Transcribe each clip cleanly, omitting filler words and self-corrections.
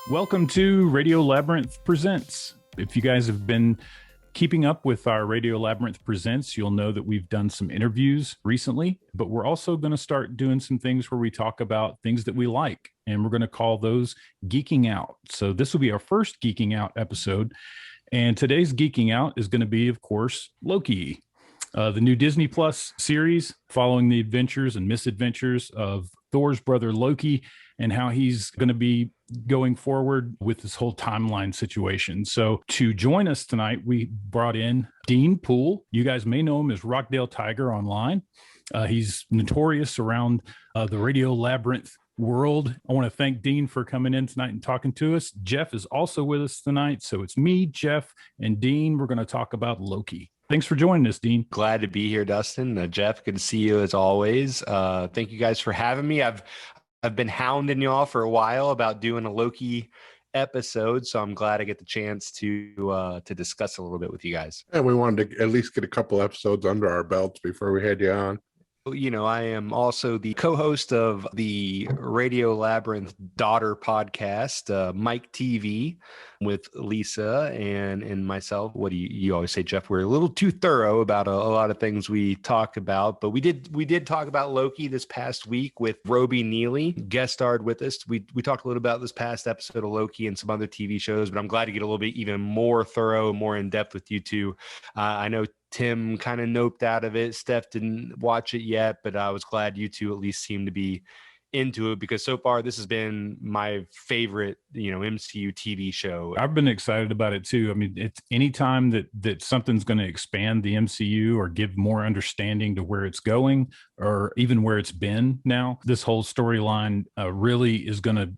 Welcome to Radio Labyrinth Presents. If you guys have been keeping up with our Radio Labyrinth Presents, you'll know that we've done some interviews recently, but we're also going to start doing some things where we talk about things that we like, and we're going to call those Geeking Out. So this will be our first Geeking Out episode, and today's Geeking Out is going to be, of course, Loki, the new Disney Plus series following the adventures and misadventures of Thor's brother Loki and how he's going to be going forward with this whole timeline situation. So to join us tonight, we brought in Dean Poole. You guys may know him as Rockdale Tiger online. He's notorious around the Radio Labyrinth world. I want to thank Dean for coming in tonight and talking to us. Jeff is also with us tonight. So it's me, Jeff, and Dean. We're going to talk about Loki. Thanks for joining us, Dean. Glad to be here, Dustin. Jeff, good to see you as always. Thank you guys for having me. I've been hounding y'all for a while about doing a Loki episode, so I'm glad I get the chance to discuss a little bit with you guys. And we wanted to at least get a couple episodes under our belts before we had you on. You know, I am also the co-host of the Radio Labyrinth daughter podcast, MicTV, with Lisa and myself. What do you always say, Jeff? We're a little too thorough about a lot of things we talk about, but we did talk about Loki this past week with Roby Neely, guest starred with us. We talked a little about this past episode of Loki and some other TV shows, but I'm glad to get a little bit even more thorough, more in depth with you two. I know Tim kind of noped out of it. Steph didn't watch it yet, but I was glad you two at least seem to be into it, because so far this has been my favorite, MCU TV show. I've been excited about it too. I mean, it's anytime that something's going to expand the MCU or give more understanding to where it's going or even where it's been now, this whole storyline really is going to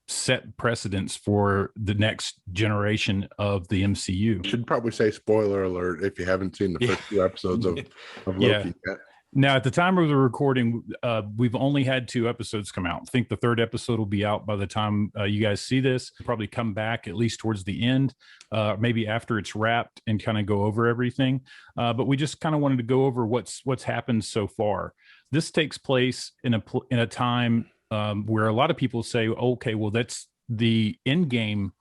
set precedents for the next generation of the MCU. Should probably say spoiler alert if you haven't seen the first two episodes of Loki yet. Now, at the time of the recording, we've only had 2 episodes come out. I think the 3rd episode will be out by the time you guys see this. Probably come back at least towards the end, maybe after it's wrapped, and kind of go over everything. But we just kind of wanted to go over what's happened so far. This takes place in a time where a lot of people say, okay, well, that's the Endgame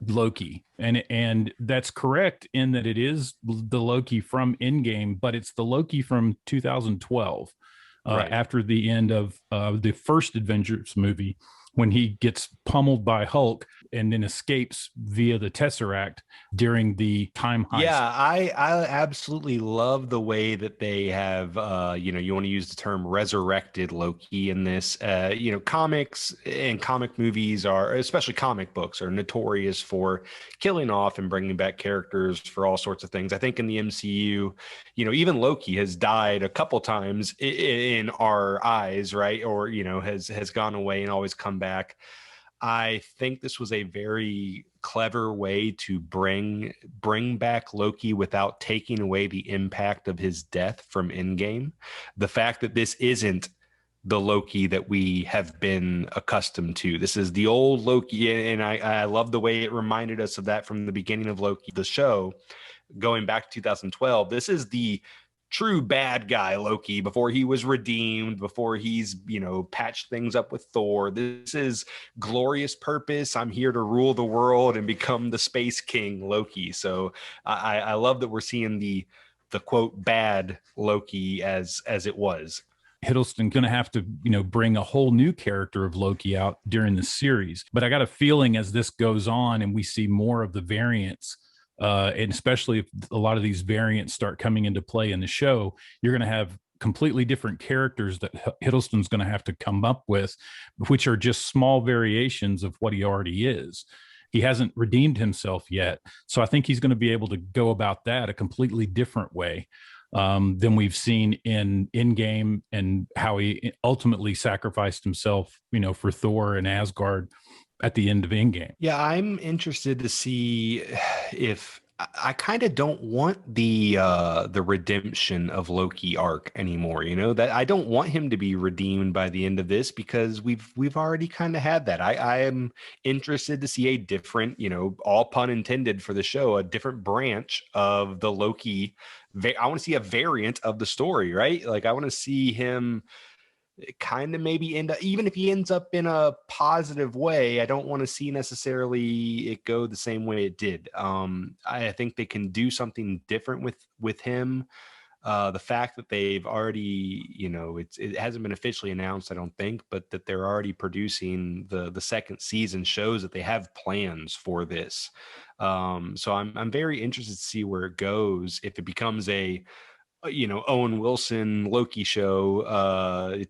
Loki. And that's correct in that it is the Loki from Endgame, but it's the Loki from 2012, right after the end of the first Avengers movie, when he gets pummeled by Hulk and then escapes via the Tesseract during the time heist. Yeah, I absolutely love the way that they have, you want to use the term resurrected Loki in this. Comics and comic movies are, especially comic books, are notorious for killing off and bringing back characters for all sorts of things. I think in the MCU, even Loki has died a couple times in our eyes, right? Or, has gone away and always come back. I think this was a very clever way to bring back Loki without taking away the impact of his death from Endgame. The fact that this isn't the Loki that we have been accustomed to. This is the old Loki, and I love the way it reminded us of that from the beginning of Loki, the show, going back to 2012. This is the true bad guy Loki before he was redeemed, before he's patched things up with Thor. This is glorious purpose. I'm here to rule the world and become the space king Loki. So I love that we're seeing the quote bad Loki as it was. Hiddleston going to have to, bring a whole new character of Loki out during the series. But I got a feeling as this goes on and we see more of the variants, and especially if a lot of these variants start coming into play in the show, you're going to have completely different characters that Hiddleston's going to have to come up with, which are just small variations of what he already is. He hasn't redeemed himself yet. So I think he's going to be able to go about that a completely different way than we've seen in Endgame, and how he ultimately sacrificed himself, for Thor and Asgard at the end of Endgame. Yeah, I'm interested to see if I kind of don't want the redemption of Loki arc anymore. That I don't want him to be redeemed by the end of this, because we've already kind of had that. I am interested to see a different, all pun intended for the show, a different branch of the Loki. I want to see a variant of the story, right? Like I want to see him kind of maybe end up, even if he ends up in a positive way, I don't want to see necessarily it go the same way it did. I think they can do something different with him. The fact that they've already, it hasn't been officially announced, I don't think, but that they're already producing the second season shows that they have plans for this. So I'm very interested to see where it goes. If it becomes a Owen Wilson Loki show,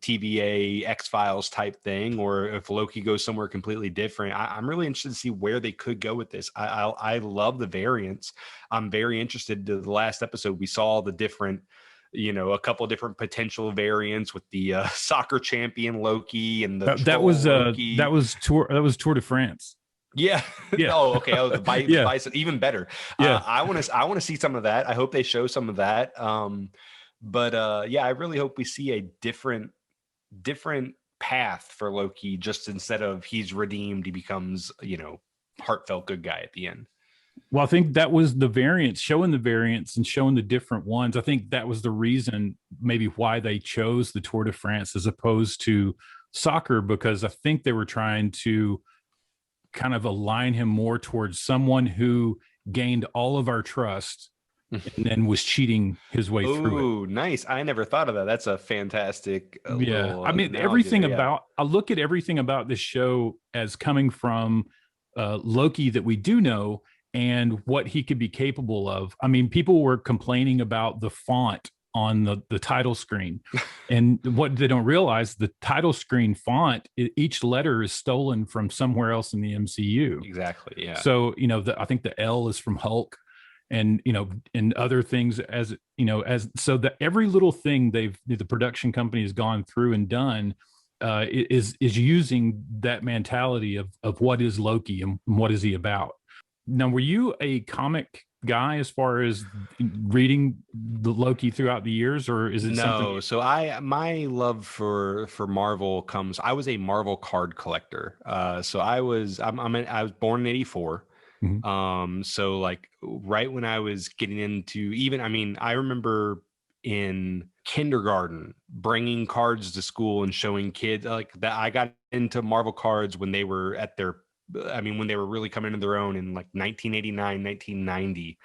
TVA X-Files type thing, or if Loki goes somewhere completely different. I'm really interested to see where they could go with this. I love the variants. I'm very interested. To the last episode, we saw the different, a couple of different potential variants with the soccer champion Loki and the that was Loki. that was Tour de France. Yeah. Oh, okay. Oh, the bison, even better. Yeah. I want to see some of that. I hope they show some of that. But I really hope we see a different path for Loki. Just instead of he's redeemed, he becomes, heartfelt good guy at the end. Well, I think that was the variants, showing the variants and showing the different ones. I think that was the reason maybe why they chose the Tour de France as opposed to soccer, because I think they were trying to kind of align him more towards someone who gained all of our trust and then was cheating his way through it. Oh, nice. I never thought of that. That's a fantastic little, I mean, everything about, I look at everything about this show as coming from Loki that we do know and what he could be capable of. I mean, people were complaining about the font on the title screen, and what they don't realize, the title screen font, each letter is stolen from somewhere else in the MCU. Exactly. Yeah. So I think the L is from Hulk, and and other things, as so that every little thing the production company has gone through and done is using that mentality of what is Loki and what is he about. Now, were you a comic guy as far as reading the Loki throughout the years, or is it something? No, so my love for Marvel comes, I was a Marvel card collector. So I was born in 84. Mm-hmm. So like right when I was getting into, I remember in kindergarten bringing cards to school and showing kids like that. I got into Marvel cards when they were at their, when they were really coming into their own in like 1989, 1990.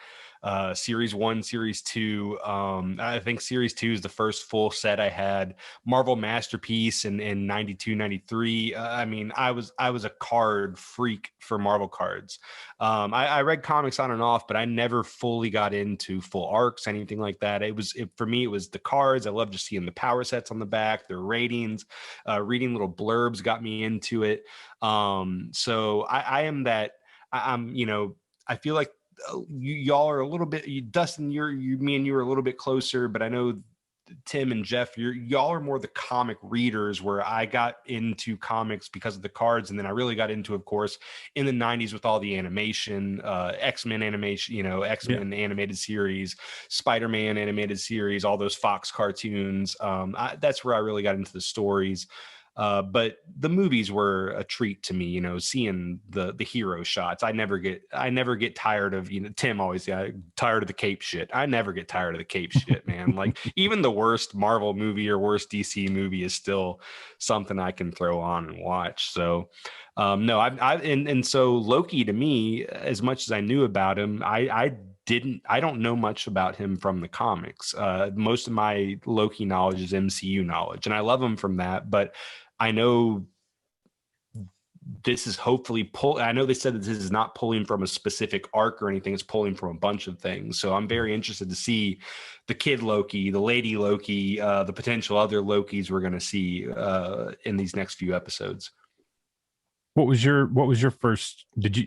Series 1, Series 2. I think Series 2 is the first full set I had. Marvel Masterpiece in 92, 93. I was a card freak for Marvel cards. I read comics on and off, but I never fully got into full arcs, anything like that. For me, it was the cards. I loved just seeing the power sets on the back, their ratings, reading little blurbs got me into it. So I am that. I feel like y'all are a little bit, Dustin, me and you are a little bit closer, but I know Tim and Jeff, y'all are more the comic readers, where I got into comics because of the cards. And then I really got into, of course, in the 90s with all the animation, X-Men animation, X-Men animated series, Spider-Man animated series, all those Fox cartoons. That's where I really got into the stories. But the movies were a treat to me, seeing the hero shots. I never get tired of, Tim always, tired of the cape shit. I never get tired of the cape shit, man. Like even the worst Marvel movie or worst DC movie is still something I can throw on and watch. So, no, so Loki, to me, as much as I knew about him, I don't know much about him from the comics. Most of my Loki knowledge is MCU knowledge, and I love him from that. But I know this is hopefully I know they said that this is not pulling from a specific arc or anything. It's pulling from a bunch of things. So I'm very interested to see the kid Loki, the lady Loki, the potential other Lokis we're going to see in these next few episodes. What was your first? Did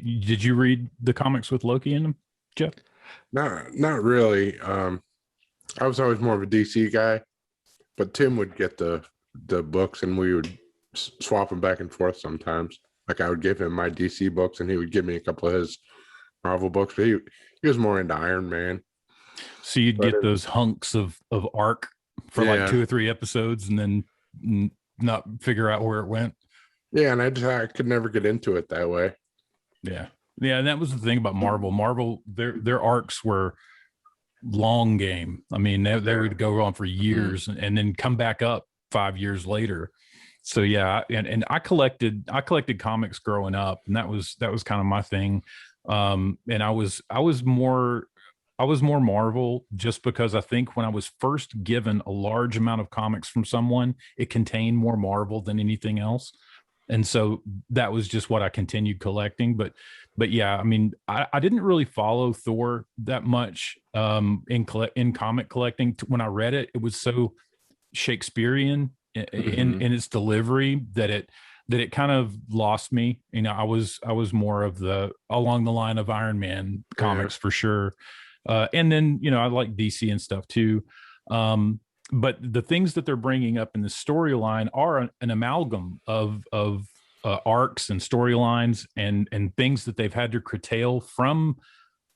you read the comics with Loki in them, Jeff? No, not really. I was always more of a DC guy, but Tim would get the books and we would swap them back and forth sometimes. Like I would give him my DC books and he would give me a couple of his Marvel books. But he was more into Iron Man. So you'd get those hunks of arc for like 2 or 3 episodes and then not figure out where it went. Yeah, and I could never get into it that way. Yeah. Yeah, and that was the thing about Marvel. Marvel, their arcs were long game. I mean, they would go on for years and then come back up 5 years later. So yeah, and I collected comics growing up, and that was kind of my thing. And I was more Marvel, just because I think when I was first given a large amount of comics from someone, it contained more Marvel than anything else. And so that was just what I continued collecting. But yeah, I mean, I didn't really follow Thor that much in comic collecting. When I read it, it was so Shakespearean in its delivery that it kind of lost me. You know, I was more of along the line of Iron Man comics for sure. And then, you know, I like DC and stuff too. But the things that they're bringing up in the storyline are an amalgam of arcs and storylines and things that they've had to curtail from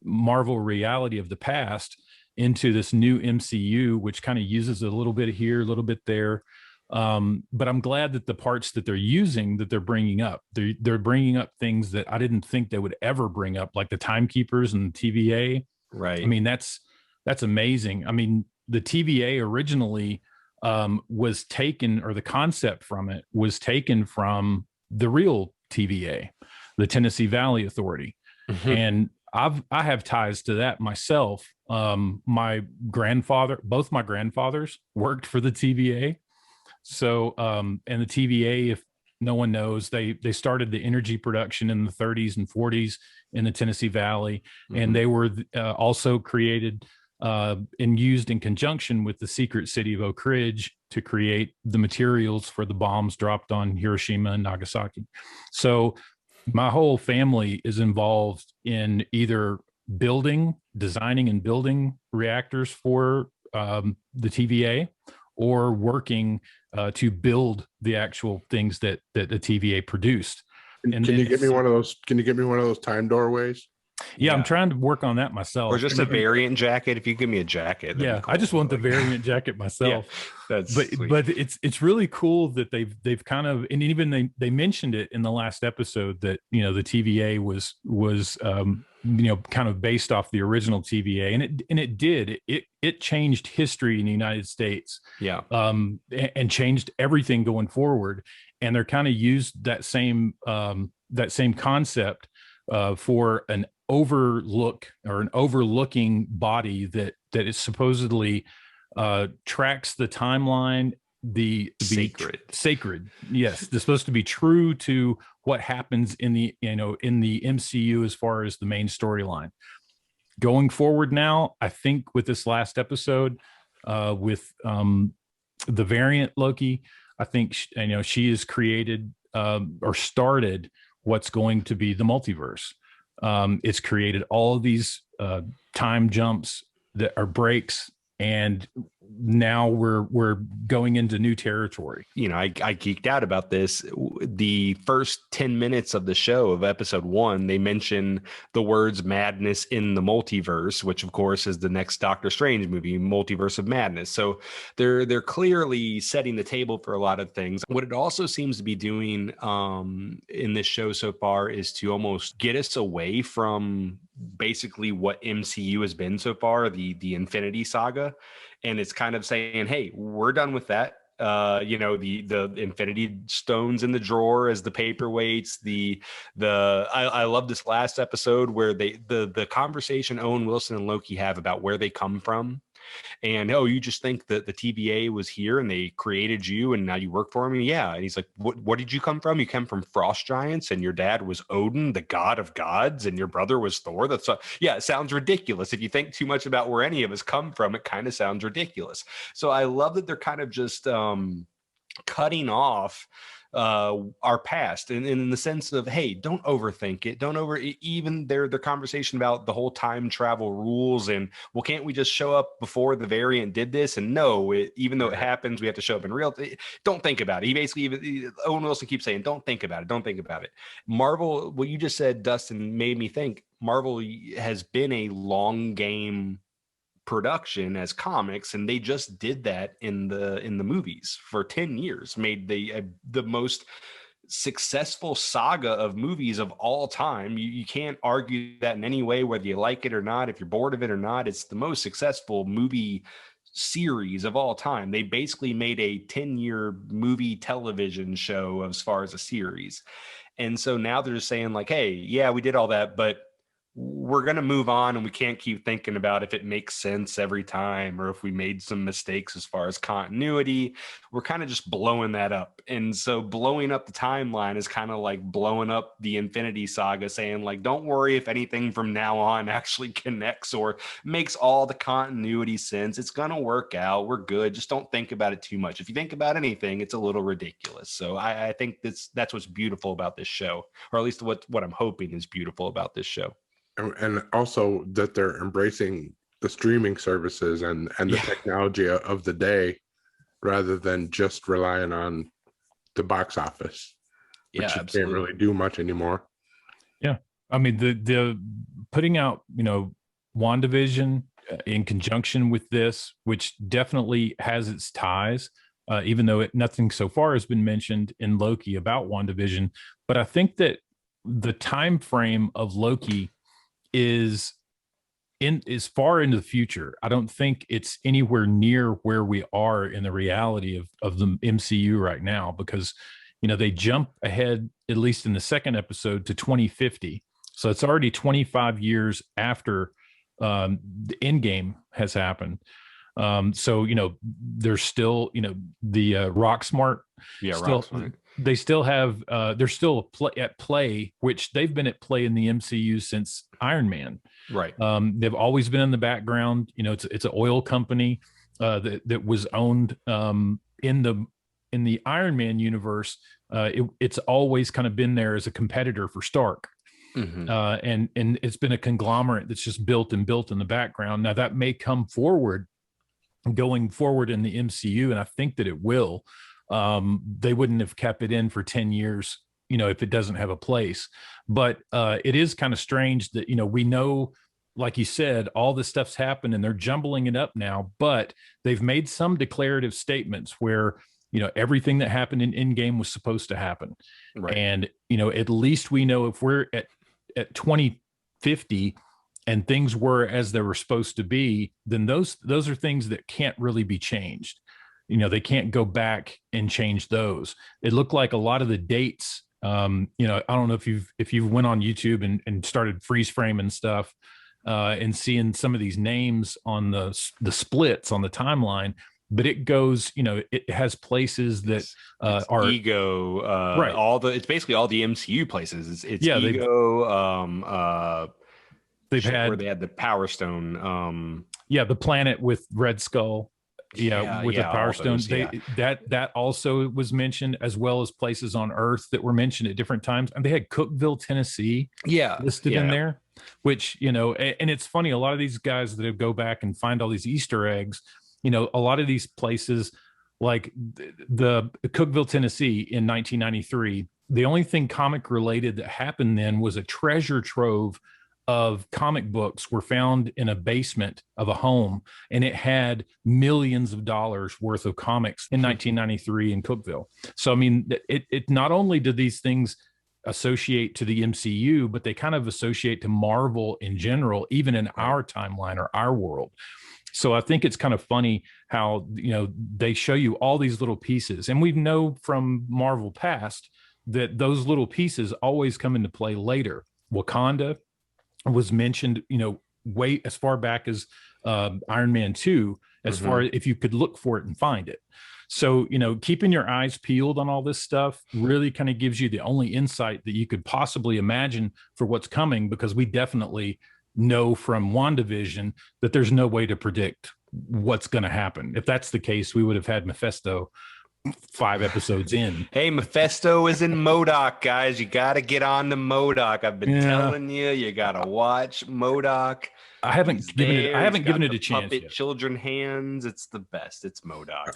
Marvel reality of the past into this new MCU, which kind of uses a little bit here, a little bit there. But I'm glad that the parts that they're using, that they're bringing up, they're bringing up things that I didn't think they would ever bring up, like the Timekeepers and the TVA. Right. I mean, that's amazing. I mean, the TVA originally was taken, or the concept from it was taken from the real TVA, the Tennessee Valley Authority. And I have ties to that myself. My grandfather, both my grandfathers worked for the TVA. So, and the TVA, if no one knows, they started the energy production in the 30s and 40s in the Tennessee Valley. And they were also created and used in conjunction with the secret city of Oak Ridge to create the materials for the bombs dropped on Hiroshima and Nagasaki. So my whole family is involved in either designing and building reactors for the TVA, or working to build the actual things that the TVA produced. And can you get me one of those? Can you get me one of those time doorways? Yeah, I'm trying to work on that myself. Or just a variant jacket. If you give me a jacket. Yeah, cool. I just want the variant jacket myself. That's but sweet. But it's really cool that they've kind of, and even they mentioned it in the last episode that, you know, the TVA was you know, kind of based off the original TVA, and it changed history in the United States. Yeah. And changed everything going forward. And they're kind of used that same concept for an overlooking body that is supposedly tracks the timeline, sacred. Yes, they're supposed to be true to what happens in the MCU as far as the main storyline. Going forward now, I think with this last episode, with the variant Loki, I think she has created or started what's going to be the multiverse. It's created all of these time jumps that are breaks, and now we're going into new territory. You know, I geeked out about this. The first 10 minutes of the show of episode 1, they mention the words madness in the multiverse, which of course is the next Doctor Strange movie, Multiverse of Madness. So they're clearly setting the table for a lot of things. What it also seems to be doing in this show so far is to almost get us away from basically what MCU has been so far, the Infinity Saga. And it's kind of saying, hey, we're done with that. The Infinity Stones in the drawer as the paperweights. I love this last episode where the conversation Owen Wilson and Loki have about where they come from. And, oh, you just think that the TVA was here and they created you and now you work for them? Yeah. And he's like, what did you come from? You came from frost giants, and your dad was Odin, the god of gods, and your brother was Thor. It sounds ridiculous. If you think too much about where any of us come from, it kind of sounds ridiculous. So I love that they're kind of just cutting off our past, and in the sense of, hey, don't overthink it. Even their conversation about the whole time travel rules, and, well, can't we just show up before the variant did this? And no, even though it happens, we have to show up in real. Don't think about it. He basically, Owen Wilson keeps saying, don't think about it. Marvel, what you just said, Dustin, made me think Marvel has been a long game production as comics, and they just did that in the movies for 10 years, made the most successful saga of movies of all time. You can't argue that in any way, whether you like it or not, if you're bored of it or not. It's the most successful movie series of all time. They basically made a 10-year movie television show as far as a series. And so now they're just saying like, hey, yeah, we did all that, but we're going to move on, and we can't keep thinking about if it makes sense every time or if we made some mistakes as far as continuity. We're kind of just blowing that up. And so blowing up the timeline is kind of like blowing up the Infinity Saga, saying like, don't worry if anything from now on actually connects or makes all the continuity sense. It's going to work out. We're good. Just don't think about it too much. If you think about anything, it's a little ridiculous. So I think that's what's beautiful about this show, or at least what I'm hoping is beautiful about this show. And also that they're embracing the streaming services and the technology of the day, rather than just relying on the box office, which you absolutely can't really do much anymore. Yeah, I mean the putting out WandaVision in conjunction with this, which definitely has its ties, even though nothing so far has been mentioned in Loki about WandaVision. But I think that the time frame of Loki is far into the future. I don't think it's anywhere near where we are in the reality of the MCU right now, because they jump ahead, at least in the second episode, to 2050. So it's already 25 years after the Endgame has happened. So there's still the Rock Smart. Yeah, still, Rock Smart. They still have they're still at play, which they've been at play in the MCU since Iron Man. Right. They've always been in the background. It's an oil company that was owned in the Iron Man universe. It's always kind of been there as a competitor for Stark. Mm-hmm. And it's been a conglomerate that's just built in the background. Now that may come going forward in the MCU, and I think that it will. They wouldn't have kept it in for 10 years, if it doesn't have a place. But it is kind of strange that, we know, like you said, all this stuff's happened and they're jumbling it up now, but they've made some declarative statements where, everything that happened in Endgame was supposed to happen. Right. And, at least we know if we're at 2050 and things were as they were supposed to be, then those are things that can't really be changed. They can't go back and change those. It looked like a lot of the dates. I don't know if you've went on YouTube and started freeze framing stuff and seeing some of these names on the splits on the timeline. But it goes, it has places that are Ego, right. It's basically all the MCU places. It's yeah, Ego. They've had where they had the Power Stone. The planet with Red Skull. With the Power Stone. That also was mentioned, as well as places on Earth that were mentioned at different times. And they had Cookeville, Tennessee, listed in there, which, and it's funny, a lot of these guys that go back and find all these Easter eggs, a lot of these places, like the Cookeville, Tennessee in 1993, the only thing comic related that happened then was a treasure trove of comic books were found in a basement of a home, and it had millions of dollars worth of comics in 1993 in Cookeville. So, I mean, it not only do these things associate to the MCU, but they kind of associate to Marvel in general, even in our timeline or our world. So I think it's kind of funny how, they show you all these little pieces, and we know from Marvel past that those little pieces always come into play later. Wakanda was mentioned, way as far back as Iron Man 2, as far as if you could look for it and find it. So, keeping your eyes peeled on all this stuff really kind of gives you the only insight that you could possibly imagine for what's coming, because we definitely know from WandaVision that there's no way to predict what's going to happen. If that's the case, we would have had Mephisto 5 episodes in. Hey, Mephisto is in MODOK, guys. You got to get on to MODOK. I've been telling you got to watch MODOK. I haven't given it a chance puppet yet. Children hands. It's the best. It's MODOK.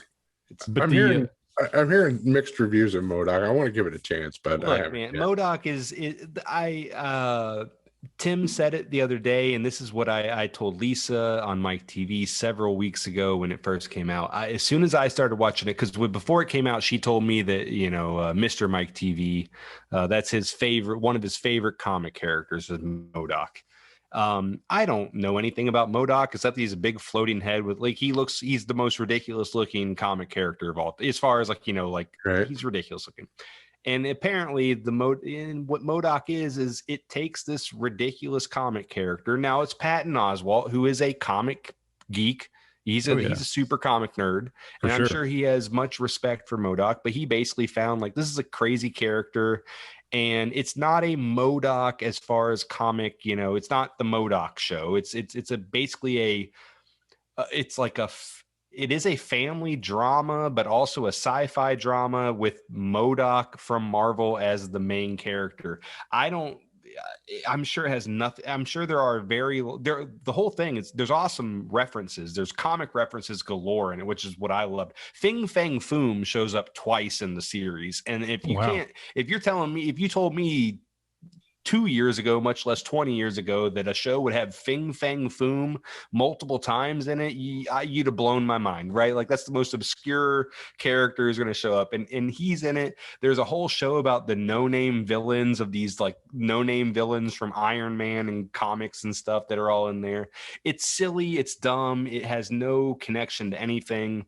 I'm hearing mixed reviews of MODOK. I want to give it a chance, but look, man, MODOK is Tim said it the other day, and this is what I told Lisa on MicTV several weeks ago when it first came out. As soon as I started watching it, because before it came out, she told me that, Mr. MicTV, that's his favorite, one of his favorite comic characters is MODOK. I don't know anything about MODOK except he's a big floating head with like he's the most ridiculous looking comic character of all, as far as like, you know, like Right. he's ridiculous looking. And apparently what MODOK is it takes this ridiculous comic character. Now it's Patton Oswalt, who is a comic geek. He's a super comic nerd, and I'm sure he has much respect for MODOK, but he basically found like this is a crazy character. And it's not a MODOK as far as comic, you know, it's not the MODOK show. It's basically it is a family drama, but also a sci-fi drama with MODOK from Marvel as the main character. I'm sure it has nothing. I'm sure there are the whole thing is there's awesome references. There's comic references galore in it, which is what I loved. Fing Fang Foom shows up twice in the series. And if you if you told me 2 years ago, much less 20 years ago, that a show would have Fing Fang Foom multiple times in it, you'd have blown my mind, right? Like that's the most obscure character who's going to show up, and he's in it. There's a whole show about the no-name villains of these like no-name villains from Iron Man and comics and stuff that are all in there. It's silly, it's dumb, it has no connection to anything.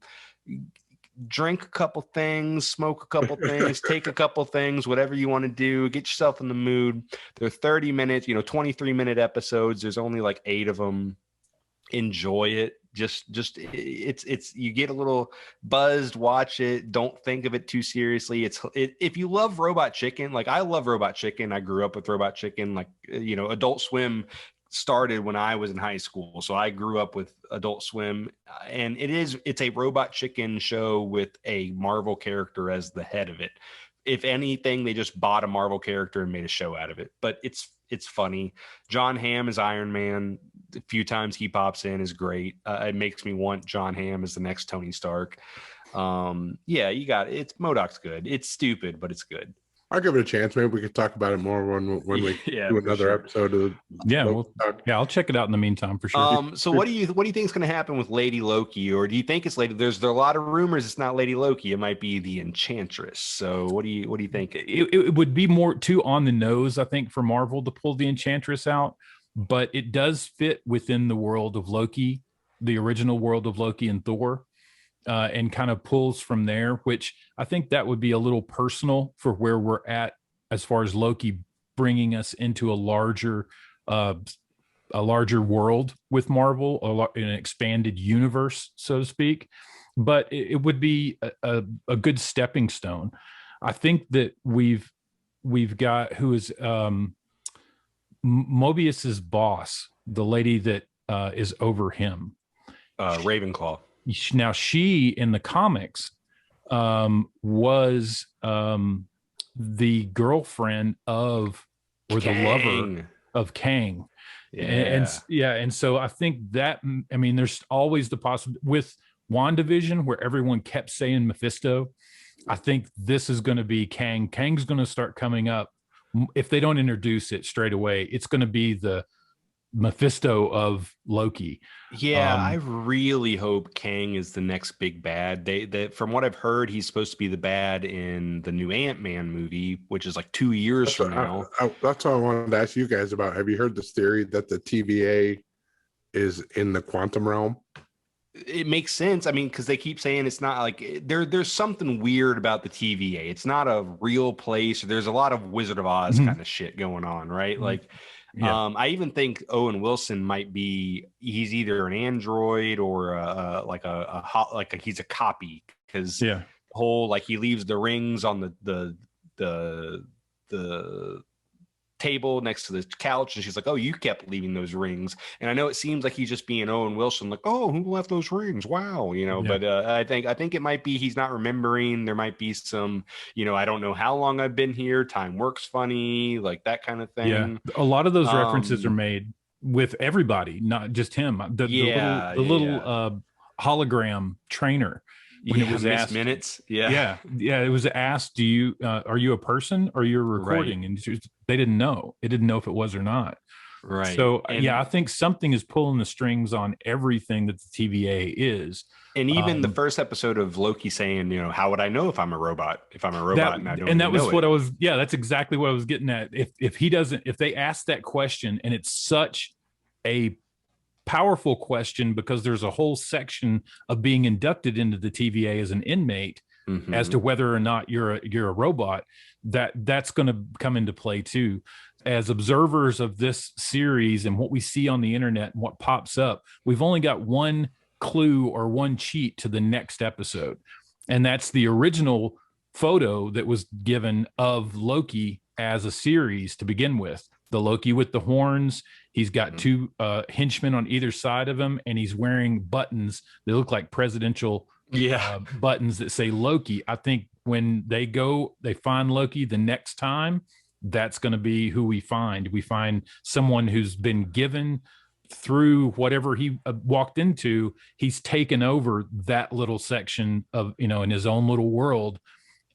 Drink a couple things, smoke a couple things, take a couple things, whatever you want to do, get yourself in the mood. They're 30 minutes, 23-minute episodes. There's only like 8 of them. Enjoy it. Just it's you get a little buzzed, watch it. Don't think of it too seriously. If you love Robot Chicken, like I love Robot Chicken. I grew up with Robot Chicken. Like, Adult Swim started when I was in high school, so I grew up with Adult Swim, and it's a Robot Chicken show with a Marvel character as the head of it. If anything, they just bought a Marvel character and made a show out of it, but it's funny. John Hamm is Iron Man. A few times he pops in is great. It makes me want John Hamm as the next Tony Stark. You got it. It's MODOK's good. It's stupid, but it's good. I'll give it a chance. Maybe we could talk about it more when we do another episode of I'll check it out in the meantime for sure. So what do you think is going to happen with Lady Loki, or do you think it's Lady? There are a lot of rumors it's not Lady Loki. It might be the Enchantress. So what do you think? It would be more too on the nose, I think, for Marvel to pull the Enchantress out, but it does fit within the world of Loki, the original world of Loki and Thor. And kind of pulls from there, which I think that would be a little personal for where we're at as far as Loki bringing us into a larger world with Marvel, an expanded universe, so to speak. But it would be a good stepping stone. I think that we've got who is Mobius's boss, the lady that is over him, Ravenclaw. Now she in the comics was the girlfriend of, or Kang. the lover of Kang. And so I think that, I mean, there's always the possibility with WandaVision where everyone kept saying Mephisto. I think this is going to be Kang. Kang's going to start coming up. If they don't introduce it straight away, it's going to be the Mephisto of Loki. I really hope Kang is the next big bad. They from what I've heard, he's supposed to be the bad in the new Ant-Man movie, which is like 2 years from now. That's what I wanted to ask you guys about. Have you heard this theory that the TVA is in the quantum realm? It makes sense. I mean, because they keep saying it's not like there's something weird about the TVA. It's not a real place. There's a lot of Wizard of Oz kind of shit going on, right? Like. Yeah. I even think Owen Wilson might be. He's either an android or he's a copy, because whole like he leaves the rings on the table next to the couch, and she's like, "Oh, you kept leaving those rings." And I know it seems like he's just being Owen Wilson, like, "Oh, who left those rings? Wow," But I think it might be he's not remembering. There might be some, I don't know how long I've been here. Time works funny, like that kind of thing. Yeah, a lot of those references are made with everybody, not just him. The little hologram trainer. When it was asked minutes, it was asked, "Do you are you a person or you're recording?" Right. And they didn't know. It didn't know if it was or not. Right. So I think something is pulling the strings on everything that the TVA is. And even the first episode of Loki saying, how would I know if I'm a robot? If I'm a robot, and I don't. And that was what I was. Yeah, that's exactly what I was getting at. If they ask that question, and it's such a powerful question, because there's a whole section of being inducted into the TVA as an inmate, as to whether or not you're a robot. That's going to come into play too. As observers of this series and what we see on the internet and what pops up, we've only got one clue or one cheat to the next episode, and that's the original photo that was given of Loki as a series to begin with. The Loki with the horns. He's got two henchmen on either side of him, and he's wearing buttons that look like presidential buttons that say Loki. I think when they find Loki the next time, that's going to be who we find. We find someone who's been given, through whatever he walked into, he's taken over that little section of, in his own little world.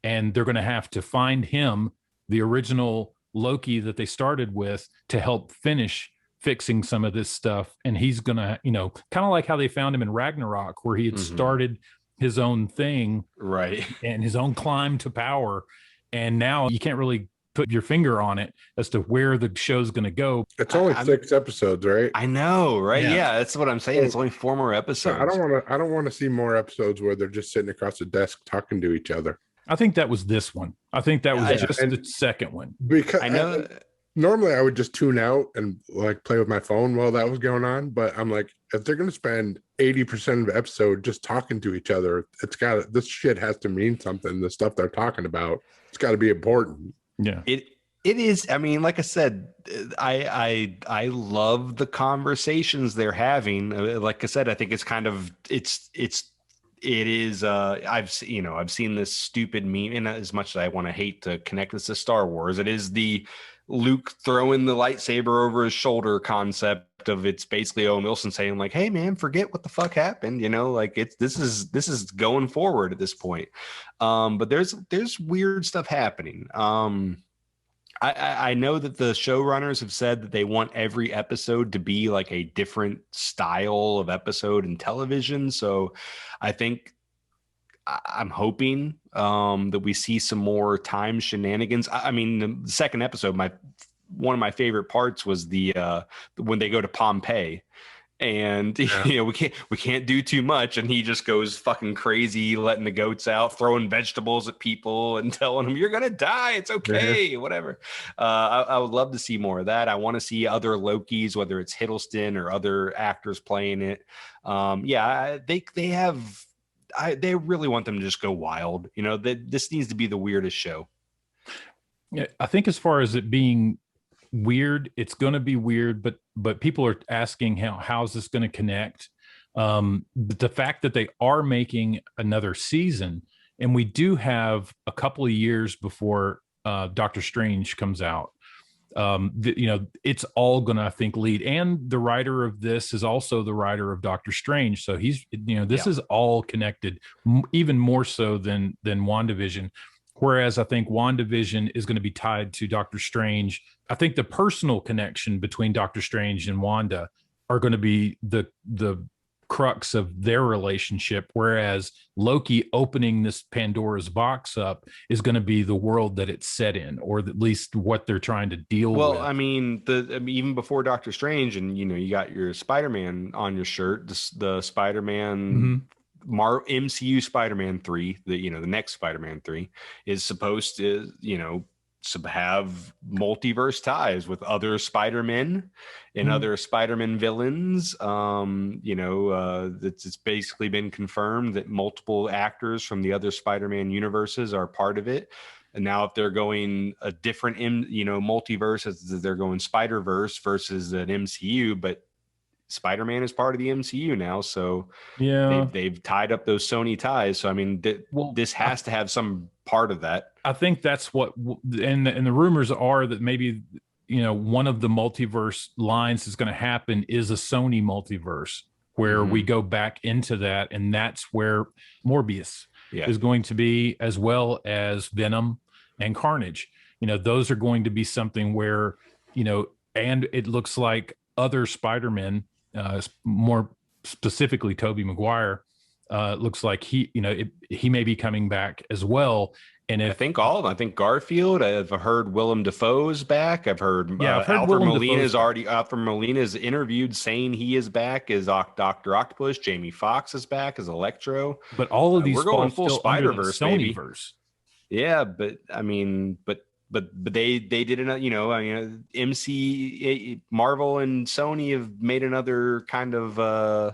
And they're going to have to find him, the original Loki that they started with, to help finish fixing some of this stuff. And he's going to, kind of like how they found him in Ragnarok, where he had started his own thing, right, and his own climb to power. And now you can't really put your finger on it as to where the show's going to go. It's only 6 episodes, right? I know, right? Yeah, that's what I'm saying. It's only 4 more episodes. I don't want to see more episodes where they're just sitting across the desk talking to each other. I think that was this one. I think that was just the second one. Because I know normally I would just tune out and like play with my phone while that was going on. But I'm like, if they're going to spend 80% of the episode just talking to each other, this shit has to mean something. The stuff they're talking about, it's got to be important. Yeah. It is. I mean, like I said, I love the conversations they're having. Like I said, I think it's kind of it is. I've seen this stupid meme, and as much as I want to hate to connect this to Star Wars, it is the Luke throwing the lightsaber over his shoulder concept of, it's basically Owen Wilson saying like, "Hey man, forget what the fuck happened." This is going forward at this point. But there's weird stuff happening. I know that the showrunners have said that they want every episode to be like a different style of episode in television. So I'm hoping that we see some more time shenanigans. I mean, the second episode, one of my favorite parts was when they go to Pompeii. And we can't do too much, and he just goes fucking crazy, letting the goats out, throwing vegetables at people, and telling them, "You're gonna die. It's okay, whatever." I would love to see more of that. I want to see other Lokis, whether it's Hiddleston or other actors playing it. They really want them to just go wild. This needs to be the weirdest show. Yeah, I think as far as it being weird, it's going to be weird, but people are asking how's this going to connect. But the fact that they are making another season, and we do have a couple of years before Doctor Strange comes out, it's all going to, I think, lead. And the writer of this is also the writer of Doctor Strange, so he's this is all connected, even more so than WandaVision. Whereas I think WandaVision is going to be tied to Doctor Strange. I think the personal connection between Doctor Strange and Wanda are going to be the crux of their relationship. Whereas Loki opening this Pandora's box up is going to be the world that it's set in, or at least what they're trying to deal with. Well, I mean, even before Doctor Strange, and you got your Spider-Man on your shirt, the Spider-Man. MCU Spider-Man 3, the next Spider-Man 3 is supposed to, have multiverse ties with other Spider-Men and other Spider-Man villains. It's basically been confirmed that multiple actors from the other Spider-Man universes are part of it. And now if they're going a different, multiverse, as they're going Spider-Verse versus an MCU, but Spider-Man is part of the MCU now, so they've tied up those Sony ties. So I mean, this has to have some part of that. I think that's what, and the rumors are that maybe one of the multiverse lines is going to happen is a Sony multiverse, where we go back into that, and that's where Morbius is going to be, as well as Venom and Carnage. Those are going to be something where and it looks like other Spider-Men. More specifically, Tobey Maguire looks like he may be coming back as well. And I think all of them. I think Garfield. I've heard Willem Dafoe's back. I've heard, I've heard Alfred Willem Molina Dafoe's is already. Alfred Molina is interviewed saying he is back as Doctor Octopus. Jamie Foxx is back as Electro. but all of these we're going fall full still under the Spider-Verse, baby. Sonyverse. Yeah, but I mean, but they did another. You know, I mean, Marvel and Sony have made another kind of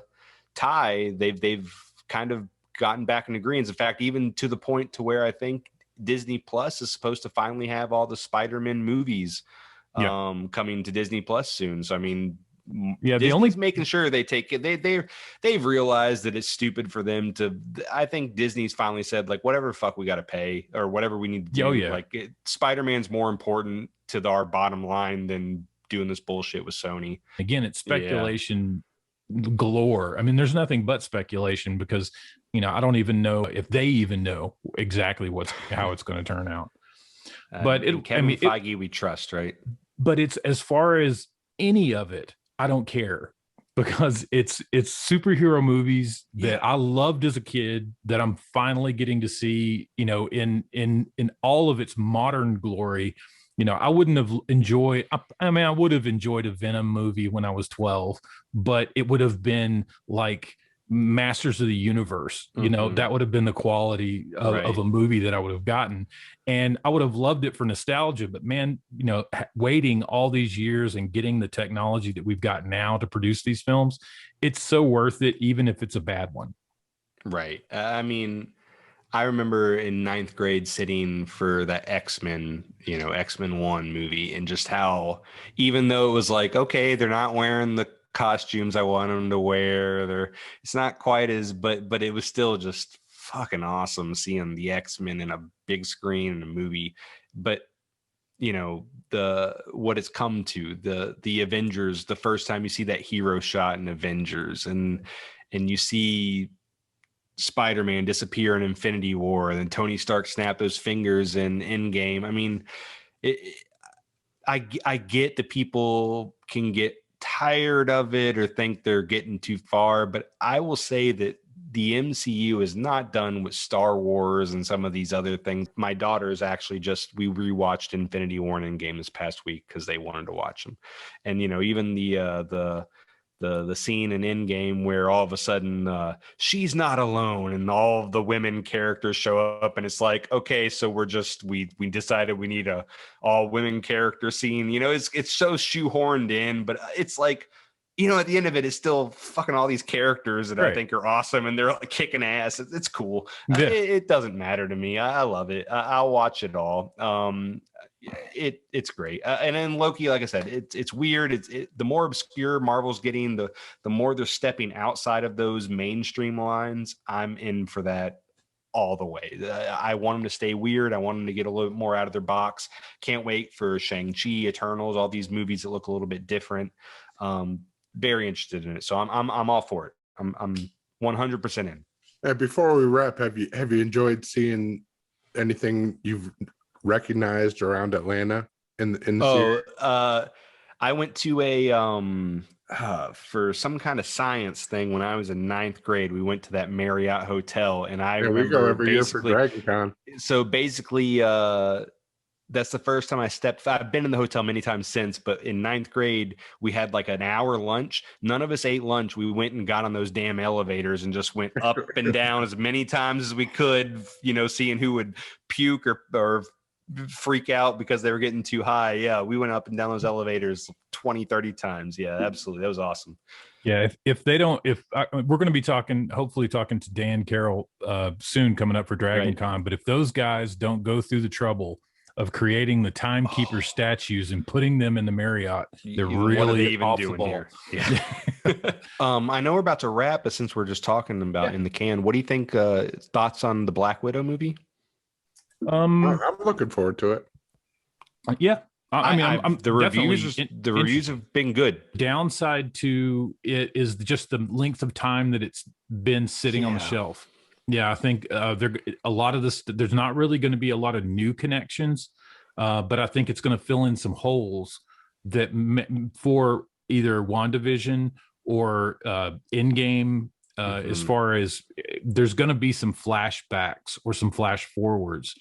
tie. They've kind of gotten back in agreement. In fact, even to the point to where I think Disney Plus is supposed to finally have all the Spider-Man movies coming to Disney Plus soon. So I mean, Disney's making sure they take it. They've realized that it's stupid for them to. I think Disney's finally said, like, whatever fuck we got to pay or whatever we need to do. Like Spider-Man's more important to our bottom line than doing this bullshit with Sony. Again, it's speculation galore. I mean, there's nothing but speculation because, you know, I don't even know if they even know exactly how it's going to turn out. But Kevin Feige, we trust, right? But it's, as far as any of it, I don't care, because it's superhero movies that I loved as a kid that I'm finally getting to see, you know, in all of its modern glory. You know, I wouldn't have enjoyed, I mean, I would have enjoyed a Venom movie when I was 12, but it would have been like Masters of the Universe. You know, that would have been the quality of a movie that I would have gotten. And I would have loved it for nostalgia. But man, you know, waiting all these years and getting the technology that we've got now to produce these films, it's so worth it, even if it's a bad one. Right. I mean, I remember in 9th grade sitting for that X-Men 1 movie, and just how, even though it was like, okay, they're not wearing the costumes I want them to wear, it's not quite as, but it was still just fucking awesome seeing the X-Men in a big screen in a movie. But you know, what it's come to, the Avengers, the first time you see that hero shot in Avengers, and you see Spider-Man disappear in Infinity War, and then Tony Stark snap those fingers in Endgame. I mean, I get that people can get tired of it or think they're getting too far, but I will say that the MCU is not done with Star Wars and some of these other things. My daughters actually we rewatched Infinity War and Endgame this past week because they wanted to watch them. And, you know, even the scene in Endgame where all of a sudden she's not alone and all of the women characters show up, and it's like, okay, so we decided we need a all women character scene. You know, it's so shoehorned in, but it's like, you know, at the end of it, it's still fucking all these characters that I think are awesome, and they're like kicking ass. It's cool. Yeah. It doesn't matter to me. I love it. I'll watch it all. It's great. And then Loki, like I said, it's weird. The more obscure Marvel's getting, the more they're stepping outside of those mainstream lines. I'm in for that all the way. I want them to stay weird. I want them to get a little bit more out of their box. Can't wait for Shang-Chi, Eternals, all these movies that look a little bit different. Very interested in it. So I'm all for it. I'm 100% in. And before we wrap, have you enjoyed seeing anything you've recognized around Atlanta in the series? I went to a for some kind of science thing when I was in 9th grade. We went to that Marriott hotel, and we go every year for Dragon Con. So basically, that's the first time I've been in the hotel many times since, but in 9th grade, we had like an hour lunch. None of us ate lunch. We went and got on those damn elevators and just went up and down as many times as we could, you know, seeing who would puke or freak out because they were getting too high. Yeah, we went up and down those elevators 20, 30 times. Yeah, absolutely. That was awesome. Yeah, we're going to be hopefully talking to Dan Carroll soon, coming up for Dragon Con. But if those guys don't go through the trouble of creating the timekeeper statues and putting them in the Marriott, they're really even doing here. Yeah. I know we're about to wrap, but since we're just talking about in the can, what do you think? Thoughts on the Black Widow movie? I'm looking forward to it. Yeah. I mean, the reviews have been good. Downside to it is just the length of time that it's been sitting on the shelf. Yeah, I think a lot of this, there's not really going to be a lot of new connections, but I think it's going to fill in some holes that for either WandaVision or Endgame, as far as there's going to be some flashbacks or some flash forwards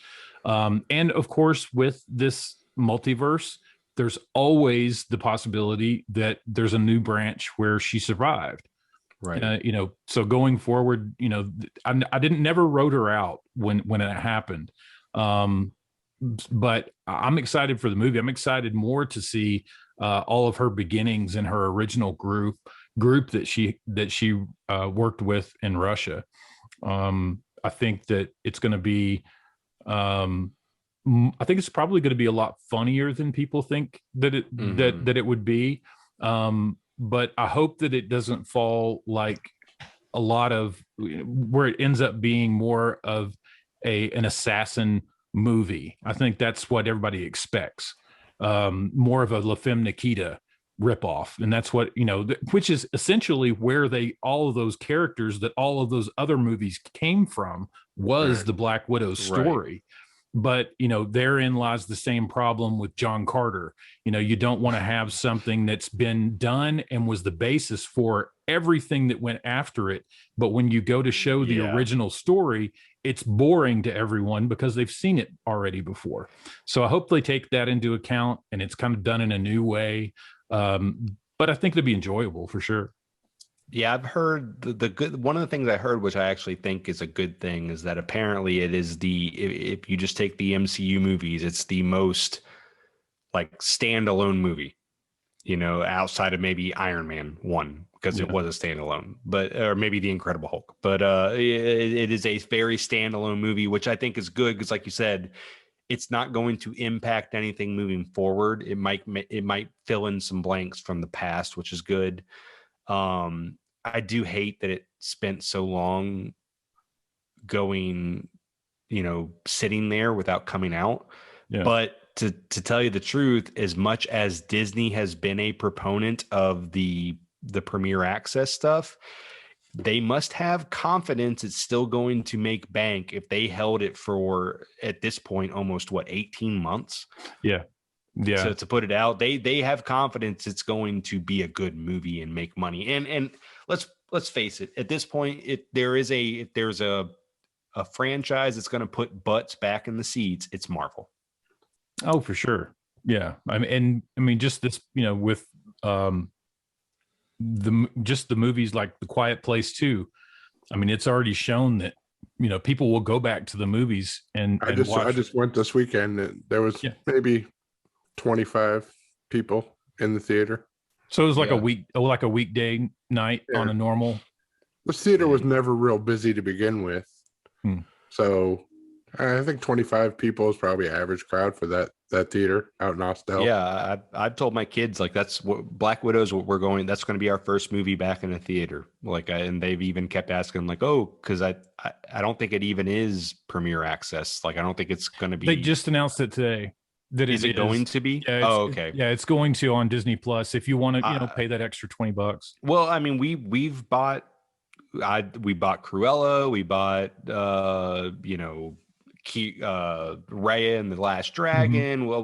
And of course, with this multiverse, there's always the possibility that there's a new branch where she survived. Right. So going forward, I didn't never wrote her out when it happened. But I'm excited for the movie. I'm excited more to see all of her beginnings in her original group that she worked with in Russia. I think that it's going to be, I think it's probably going to be a lot funnier than people think that it would be. But I hope that it doesn't fall like a lot of where it ends up being more of an assassin movie. I think that's what everybody expects. More of a La Femme Nikita ripoff. And that's what, which is essentially where all of those characters that all of those other movies came from was the Black Widow story. Right. But, therein lies the same problem with John Carter. You don't want to have something that's been done and was the basis for everything that went after it. But when you go to show the original story, it's boring to everyone because they've seen it already before. So I hope they take that into account and it's kind of done in a new way. But I think it'll be enjoyable for sure. Yeah, I've heard the good. One of the things I heard, which I actually think is a good thing, is that apparently it is if you just take the MCU movies, it's the most like standalone movie, outside of maybe Iron Man 1, because it was a standalone, or maybe the Incredible Hulk. But it is a very standalone movie, which I think is good because, like you said, it's not going to impact anything moving forward. It might fill in some blanks from the past, which is good. I do hate that it spent so long going, sitting there without coming out. Yeah. But to tell you the truth, as much as Disney has been a proponent of the Premier Access stuff, they must have confidence it's still going to make bank if they held it for, at this point, almost 18 months. Yeah. Yeah. So to put it out, they have confidence it's going to be a good movie and make money. And let's face it, at this point, if there's a franchise that's going to put butts back in the seats, it's Marvel. Oh, for sure. Yeah. I mean, just this, with the movies like The Quiet Place 2. I mean, it's already shown that people will go back to the movies and I just went this weekend and there was maybe 25 people in the theater. So it was like a weekday night on a normal. The theater was never real busy to begin with. So I think 25 people is probably average crowd for that theater out in Austell. Yeah, I've told my kids that's what Black Widow's what we're going. That's going to be our first movie back in the theater. And they've even kept asking because I don't think it even is Premier Access. I don't think it's going to be. They just announced it today. Is it going to be? Yeah, okay. Yeah, it's going to on Disney Plus if you want to, pay that extra $20. Well, I mean, we bought Cruella, we bought Raya and the Last Dragon. Well,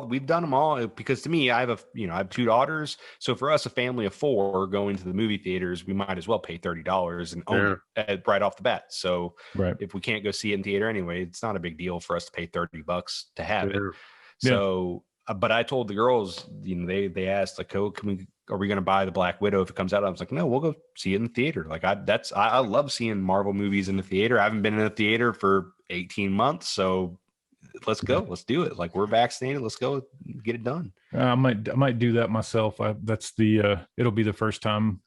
we've done them all because to me, I have 2 daughters. So for us, a family of 4 going to the movie theaters, we might as well pay $30 and own it right off the bat. So if we can't go see it in theater anyway, it's not a big deal for us to pay $30 to have it. So, but I told the girls, they asked are we going to buy the Black Widow if it comes out? I was like, no, we'll go see it in the theater. I love seeing Marvel movies in the theater. I haven't been in a theater for 18 months. So let's go. Let's do it. We're vaccinated. Let's go get it done. I might do that myself. It'll be the first time.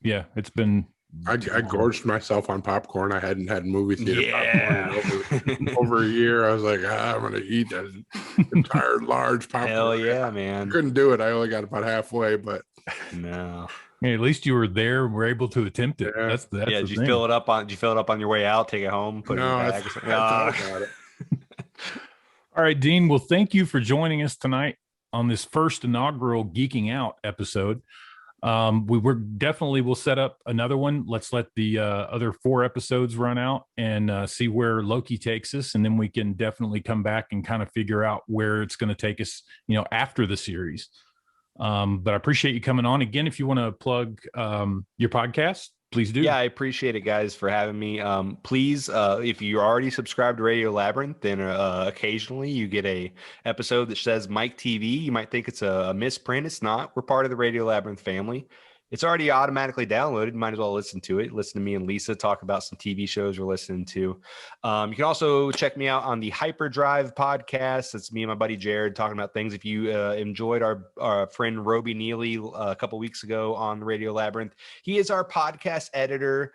Yeah. It's been, I gorged myself on popcorn. I hadn't had movie theater popcorn in over a year. I was like, I'm going to eat an entire large popcorn. Hell yeah, man. Couldn't do it. I only got about halfway, but no. Yeah, at least you were there and were able to attempt it. Yeah. That's did you fill it up on your way out, take it home, put it in the bag? I thought about it. All right, Dean. Well, thank you for joining us tonight on this first inaugural Geeking Out episode. We'll set up another one. Let's let the other 4 episodes run out and see where Loki takes us. And then we can definitely come back and kind of figure out where it's going to take us, after the series. But I appreciate you coming on again. If you want to plug your podcast, Please do. Yeah, I appreciate it, guys, for having me. Please, if you're already subscribed to Radio Labyrinth, then occasionally you get a episode that says MicTV. You might think it's a misprint. It's not. We're part of the Radio Labyrinth family. It's already automatically downloaded. You might as well listen to it. Listen to me and Lisa talk about some TV shows we're listening to. You can also check me out on the Hyperdrive podcast. That's me and my buddy Jared talking about things. If you enjoyed our friend Roby Neely a couple weeks ago on Radio Labyrinth, he is our podcast editor,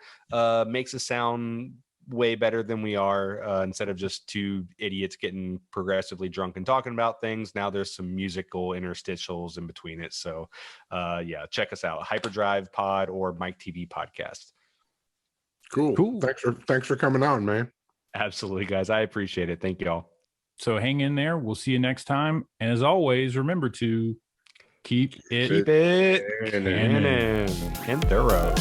makes us sound way better than we are. Instead of just two idiots getting progressively drunk and talking about things, now there's some musical interstitials in between it. So yeah, check us out, Hyperdrive Pod or MicTV podcast. Cool. Thanks for coming on, man. Absolutely, guys. I appreciate it. Thank you all. So hang in there. We'll see you next time. And as always, remember to keep it canon and thorough.